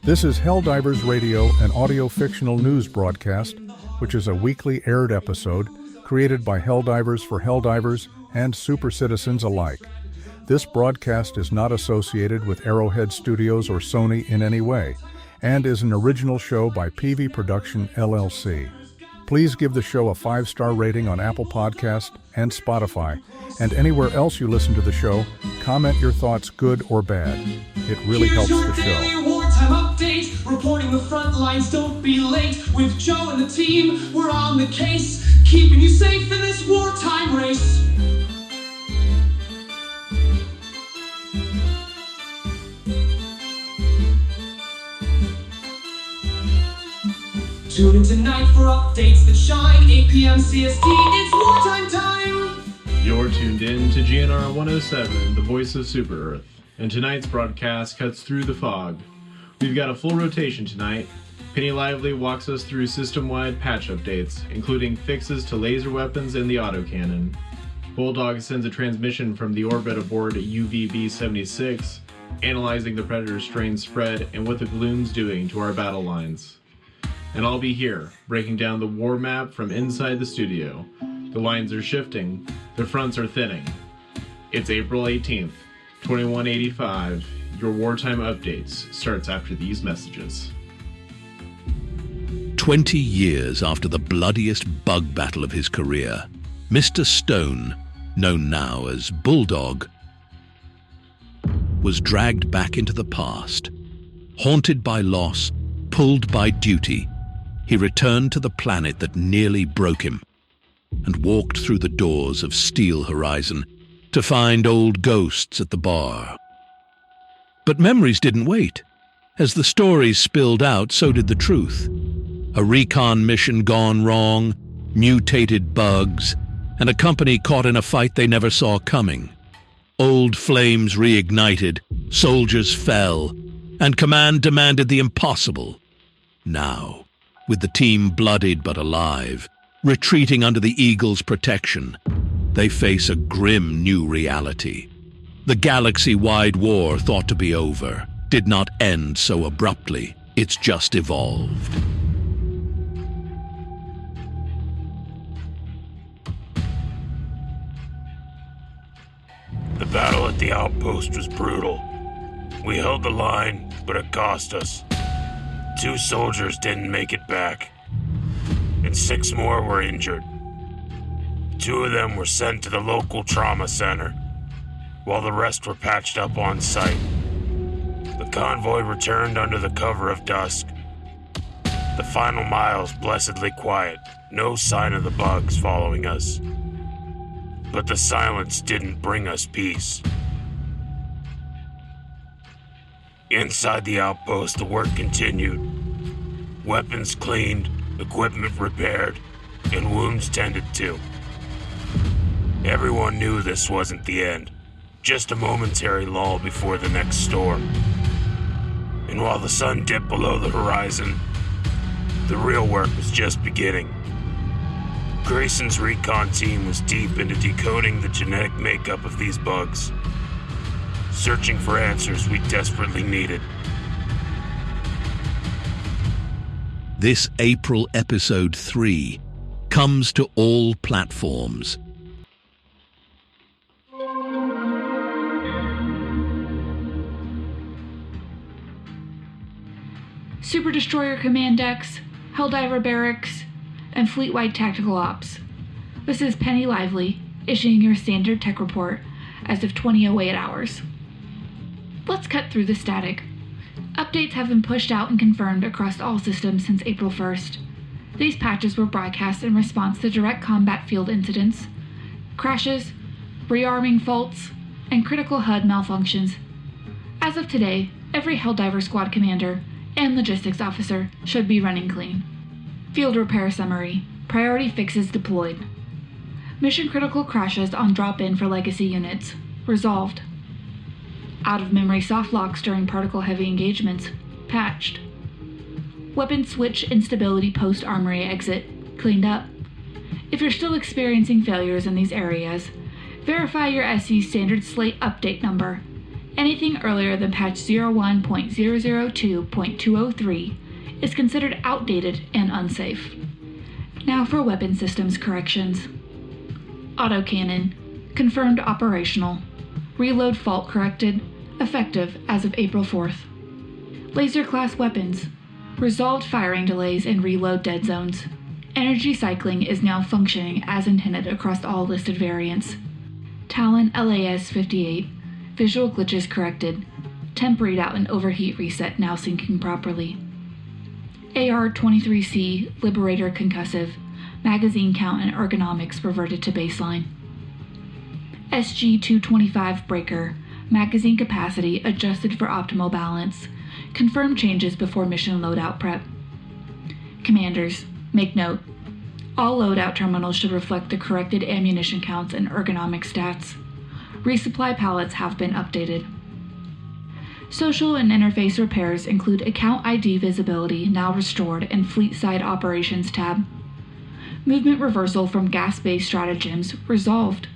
This is Helldivers Radio, an audio-fictional news broadcast, which is a weekly aired episode created by Helldivers for Helldivers and super citizens alike. This broadcast is not associated with Arrowhead Studios or Sony in any way, and is an original show by PV Production LLC. Please give the show a 5-star rating on Apple Podcast and Spotify, and anywhere else you listen to the show. Comment your thoughts, good or bad. It really helps the show. Wartime update, reporting the front lines, don't be late. With Joe and the team, we're on the case, keeping you safe in this wartime race. Tune in tonight for updates that shine. 8 p.m. CST, it's wartime time! You're tuned in to GNR 107, the voice of Super Earth, and tonight's broadcast cuts through the fog. We've got a full rotation tonight. Penny Lively walks us through system-wide patch updates, including fixes to laser weapons and the autocannon. Bulldog sends a transmission from the orbit aboard UVB-76, analyzing the Predator strain spread and what the gloom's doing to our battle lines. And I'll be here, breaking down the war map from inside the studio. The lines are shifting, the fronts are thinning. It's April 18th, 2185. Your Wartime Updates starts after these messages. 20 years after the bloodiest bug battle of his career, Mr. Stone, known now as Bulldog, was dragged back into the past. Haunted by loss, pulled by duty, he returned to the planet that nearly broke him and walked through the doors of Steel Horizon to find old ghosts at the bar. But memories didn't wait. As the stories spilled out, so did the truth. A recon mission gone wrong, mutated bugs, and a company caught in a fight they never saw coming. Old flames reignited, soldiers fell, and command demanded the impossible. Now, with the team bloodied but alive, retreating under the Eagle's protection, they face a grim new reality. The galaxy-wide war thought to be over did not end so abruptly. It's just evolved. The battle at the outpost was brutal. We held the line, but it cost us. 2 soldiers didn't make it back, and 6 more were injured. 2 of them were sent to the local trauma center, while the rest were patched up on site. The convoy returned under the cover of dusk. The final miles blessedly quiet, no sign of the bugs following us. But the silence didn't bring us peace. Inside the outpost, the work continued. Weapons cleaned, equipment repaired, and wounds tended to. Everyone knew this wasn't the end. Just a momentary lull before the next storm. And while the sun dipped below the horizon, the real work was just beginning. Grayson's recon team was deep into decoding the genetic makeup of these bugs, searching for answers we desperately needed. This April Episode 3 comes to all platforms. Super Destroyer Command Decks, Helldiver Barracks, and Fleet-wide Tactical Ops. This is Penny Lively, issuing your standard tech report as of 20:08 hours. Let's cut through the static. Updates have been pushed out and confirmed across all systems since April 1st. These patches were broadcast in response to direct combat field incidents, crashes, rearming faults, and critical HUD malfunctions. As of today, every Helldiver squad commander and logistics officer should be running clean. Field repair summary. Priority fixes deployed. Mission critical crashes on drop-in for legacy units. Resolved. Out-of-memory soft locks during particle-heavy engagements. Patched. Weapon switch instability post-armory exit. Cleaned up. If you're still experiencing failures in these areas, verify your SE standard slate update number Anything earlier than patch 01.002.203 is considered outdated and unsafe. Now for weapon systems corrections. Autocannon, confirmed operational. Reload fault corrected, effective as of April 4th. Laser class weapons, resolved firing delays and reload dead zones. Energy cycling is now functioning as intended across all listed variants. Talon LAS-58, visual glitches corrected. Temp readout and overheat reset now syncing properly. AR-23C Liberator concussive, magazine count and ergonomics reverted to baseline. SG-225 breaker, magazine capacity adjusted for optimal balance. Confirm changes before mission loadout prep. Commanders, make note. All loadout terminals should reflect the corrected ammunition counts and ergonomic stats. Resupply pallets have been updated. Social and interface repairs include account ID visibility now restored and fleet side operations tab. Movement reversal from gas-based stratagems resolved.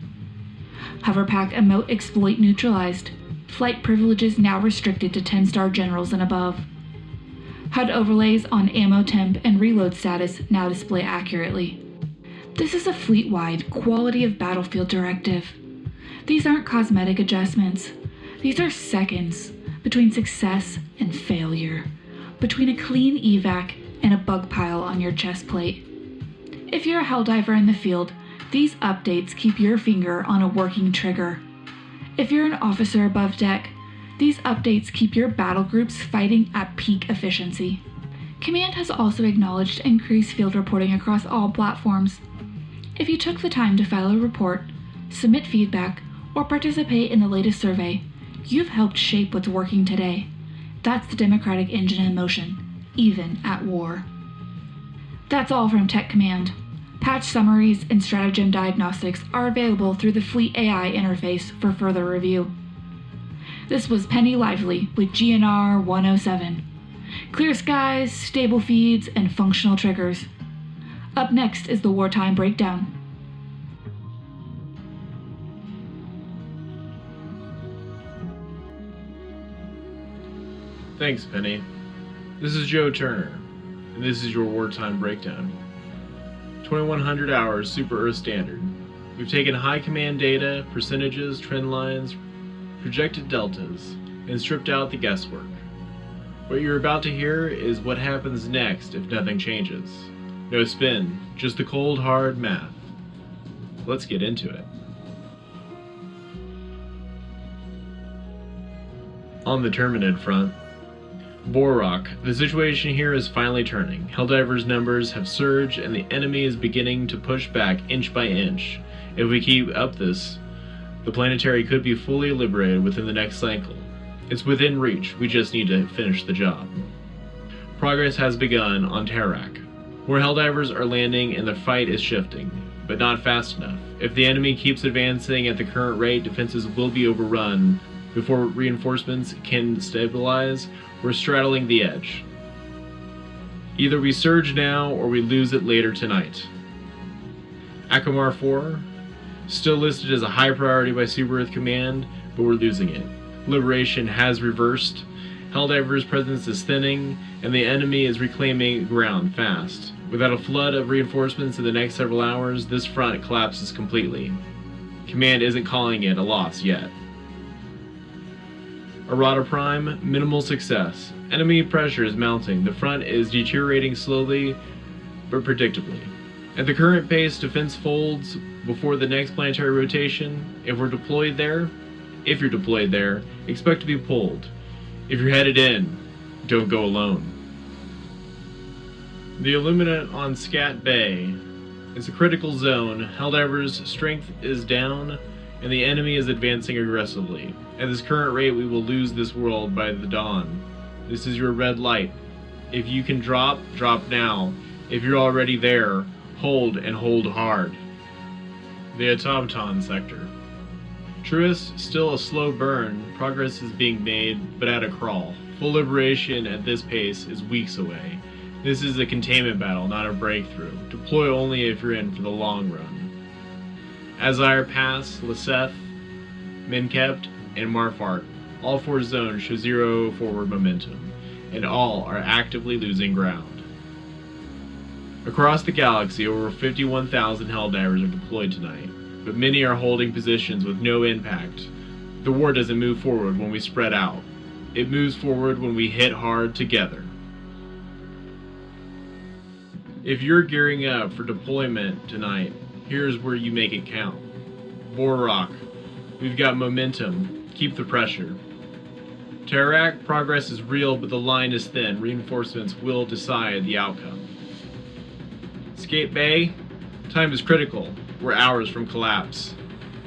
Hoverpack emote exploit neutralized. Flight privileges now restricted to 10-star generals and above. HUD overlays on ammo temp and reload status now display accurately. This is a fleet-wide quality of battlefield directive. These aren't cosmetic adjustments. These are seconds between success and failure, between a clean evac and a bug pile on your chest plate. If you're a Helldiver in the field, these updates keep your finger on a working trigger. If you're an officer above deck, these updates keep your battle groups fighting at peak efficiency. Command has also acknowledged increased field reporting across all platforms. If you took the time to file a report, submit feedback, or participate in the latest survey, you've helped shape what's working today. That's the democratic engine in motion, even at war. That's all from Tech Command. Patch summaries and stratagem diagnostics are available through the Fleet AI interface for further review. This was Penny Lively with GNR 107. Clear skies, stable feeds, and functional triggers. Up next is the Wartime Breakdown. Thanks, Penny. This is Joe Turner, and this is your Wartime Breakdown. 2100 hours Super Earth Standard. We've taken high command data, percentages, trend lines, projected deltas, and stripped out the guesswork. What you're about to hear is what happens next if nothing changes. No spin, just the cold hard math. Let's get into it. On the Terminid front, Borok, the situation here is finally turning. Helldivers' numbers have surged and the enemy is beginning to push back inch by inch. If we keep up this, the planetary could be fully liberated within the next cycle. It's within reach, we just need to finish the job. Progress has begun on Terrek, where Helldivers are landing and the fight is shifting, but not fast enough. If the enemy keeps advancing at the current rate, defenses will be overrun before reinforcements can stabilize. We're straddling the edge. Either we surge now or we lose it later tonight. Acamar IV, still listed as a high priority by Super Earth Command, but we're losing it. Liberation has reversed, Helldiver's presence is thinning, and the enemy is reclaiming ground fast. Without a flood of reinforcements in the next several hours, this front collapses completely. Command isn't calling it a loss yet. Arata Prime, minimal success. Enemy pressure is mounting. The front is deteriorating slowly, but predictably. At the current pace, defense folds before the next planetary rotation. If you're deployed there, expect to be pulled. If you're headed in, don't go alone. The Illuminate on Skat Bay is a critical zone. Helldiver's strength is down, and the enemy is advancing aggressively. At this current rate, we will lose this world by the dawn. This is your red light. If you can drop now. If you're already there, hold and hold hard. The Automaton sector. Truist, still a slow burn. Progress is being made, but at a crawl. Full liberation at this pace is weeks away. This is a containment battle, not a breakthrough. Deploy only if you're in for the long run. Azire Pass, Leseth, Minkept, and Marfart All 4 zones show 0 forward momentum, and all are actively losing ground. Across the galaxy, over 51,000 Helldivers are deployed tonight, but many are holding positions with no impact. The war doesn't move forward when we spread out. It moves forward when we hit hard together. If you're gearing up for deployment tonight, here's where you make it count. Rock, we've got momentum. Keep the pressure. Terrek, progress is real, but the line is thin. Reinforcements will decide the outcome. Skat Bay, time is critical. We're hours from collapse.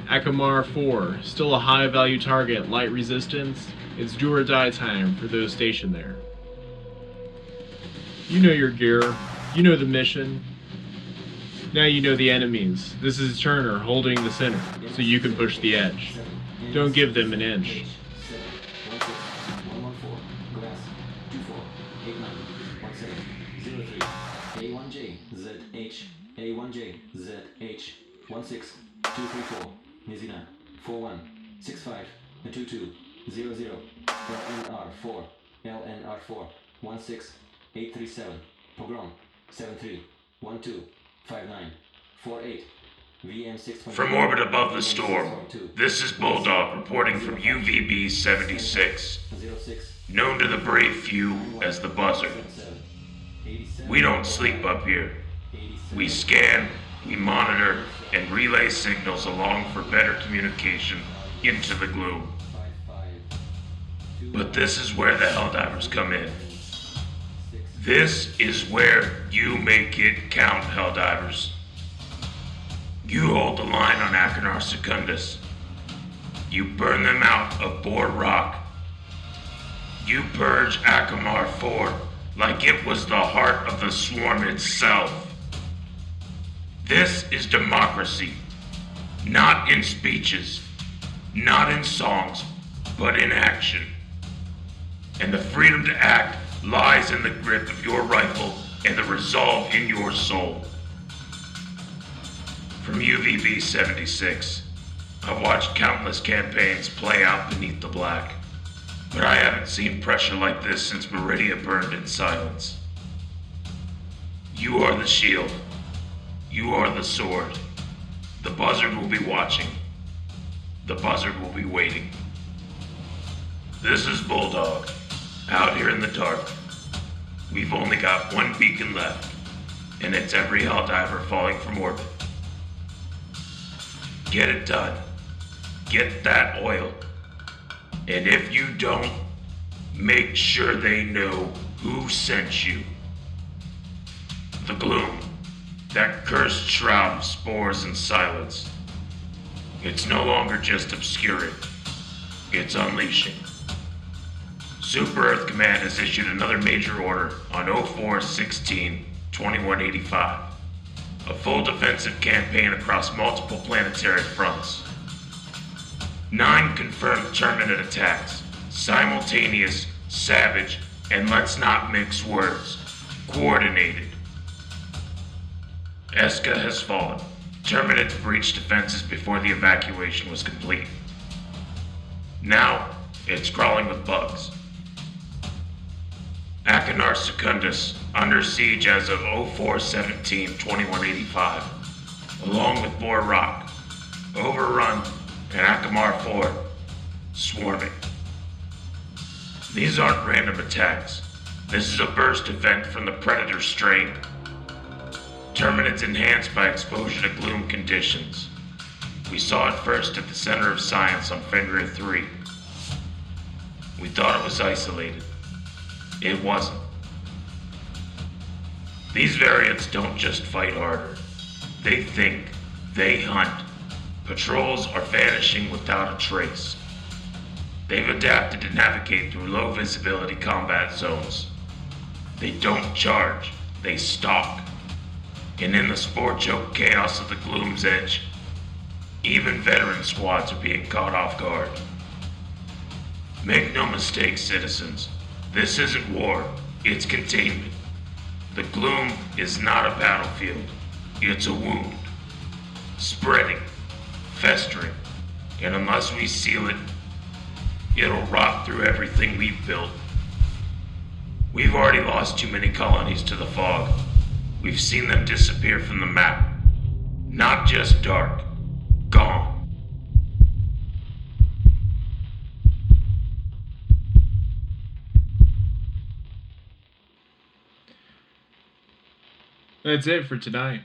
Acamar IV, still a high-value target, light resistance. It's do or die time for those stationed there. You know your gear. You know the mission. Now you know the enemies. This is Turner holding the center, so you can push the edge. Don't give them an inch. A1J, ZH, 16234, Nizina, 4165, 2200, LNR4, 16837, Pogrom, 73125948, VM6. From orbit above the storm, this is Bulldog reporting from UVB 76, known to the brave few as the Buzzard. We don't sleep up here. We scan, we monitor, and relay signals along for better communication into the gloom. But this is where the Helldivers come in. This is where you make it count, Helldivers. You hold the line on Acamar IV. You burn them out of Boar Rock. You purge Acamar IV like it was the heart of the swarm itself. This is democracy, not in speeches, not in songs, but in action. And the freedom to act lies in the grip of your rifle and the resolve in your soul. From UVB 76, I've watched countless campaigns play out beneath the black, but I haven't seen pressure like this since Meridia burned in silence. You are the shield. You are the sword. The Buzzard will be watching. The Buzzard will be waiting. This is Bulldog, out here in the dark. We've only got one beacon left, and it's every Helldiver falling from orbit. Get it done. Get that oil. And if you don't, make sure they know who sent you. The gloom. That cursed shroud of spores and silence. It's no longer just obscuring. It's unleashing. Super Earth Command has issued another major order on 04/16/2185. A full defensive campaign across multiple planetary fronts. 9 confirmed terminate attacks. Simultaneous, savage, and let's not mix words. Coordinated. Eska has fallen. Terminate breached defenses before the evacuation was complete. Now, it's crawling with bugs. Acamar IV under siege as of 04/17/2185, along with Boar Rock, overrun, and Acamar IV swarming. These aren't random attacks. This is a burst event from the Predator strain. Terminates enhanced by exposure to gloom conditions. We saw it first at the Center of Science on Fenrir 3. We thought it was isolated. It wasn't. These variants don't just fight harder. They think. They hunt. Patrols are vanishing without a trace. They've adapted to navigate through low visibility combat zones. They don't charge. They stalk. And in the spore-choked chaos of the gloom's edge, even veteran squads are being caught off guard. Make no mistake, citizens. This isn't war. It's containment. The gloom is not a battlefield. It's a wound. Spreading. Festering. And unless we seal it, It'll rot through everything we've built. We've already lost too many colonies to the fog. We've seen them disappear from the map. Not just dark. Gone. That's it for tonight.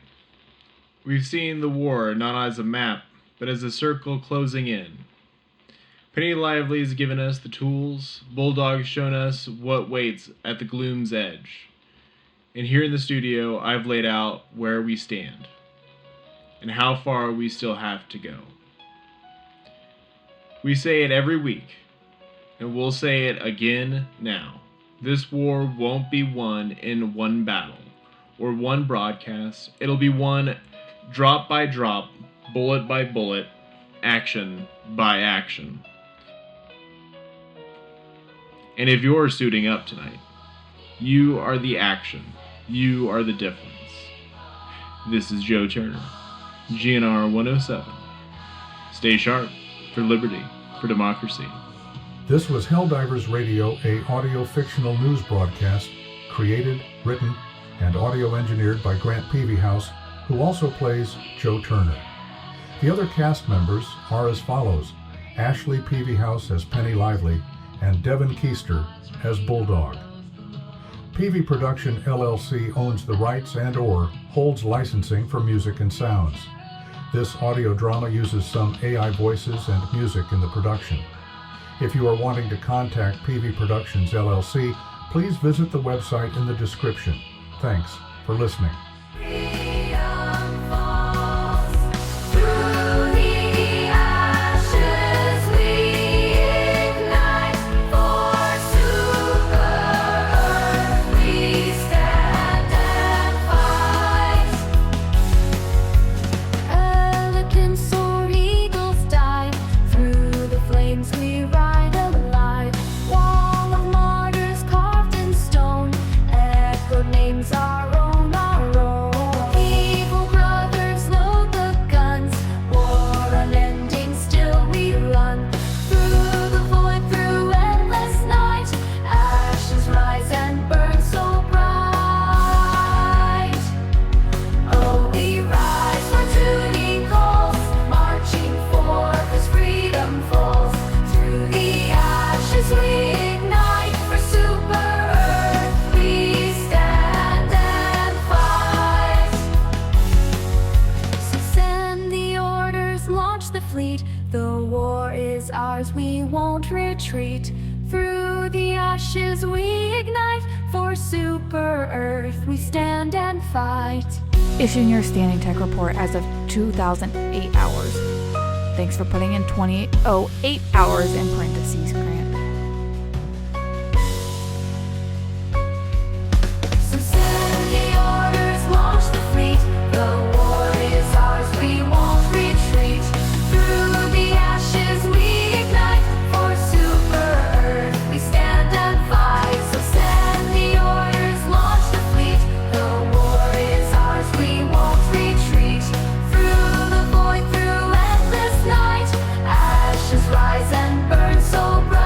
We've seen the war not as a map, but as a circle closing in. Penny Lively's given us the tools, Bulldog's shown us what waits at the gloom's edge. And here in the studio, I've laid out where we stand, and how far we still have to go. We say it every week, and we'll say it again now. This war won't be won in one battle, or one broadcast. It'll be won drop by drop, bullet by bullet, action by action. And if you're suiting up tonight, you are the action. You are the difference. This is Joe Turner, GNR 107. Stay sharp for liberty, for democracy. This was Helldivers Radio, a audio-fictional news broadcast created, written, and audio engineered by Grant Peevyhouse, who also plays Joe Turner. The other cast members are as follows: Ashely Peevyhouse as Penny Lively, and Devin Keister as Bulldog. Peevy Production LLC owns the rights and/or holds licensing for music and sounds. This audio drama uses some AI voices and music in the production. If you are wanting to contact Peevy Productions LLC, please visit the website in the description. Thanks for listening. We won't retreat. Through the ashes we ignite. For Super Earth we stand and fight. Issuing your standing tech report as of 2008 hours. Thanks for putting in 2008 hours in parentheses, Grant. So send the orders, launch the fleet. The war is ours, we won't retreat. Through the ashes we ignite. For Super Earth we stand and fight. So send the orders, launch the fleet. The war is ours, we won't retreat. Through the void, through endless night, ashes rise and burn so bright.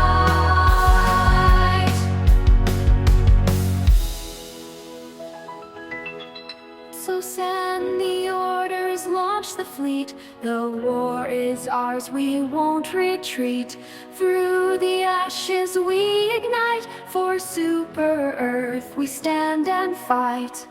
So send the orders, launch the fleet. The war is ours, we won't retreat. Through the ashes we ignite. For Super Earth we stand and fight.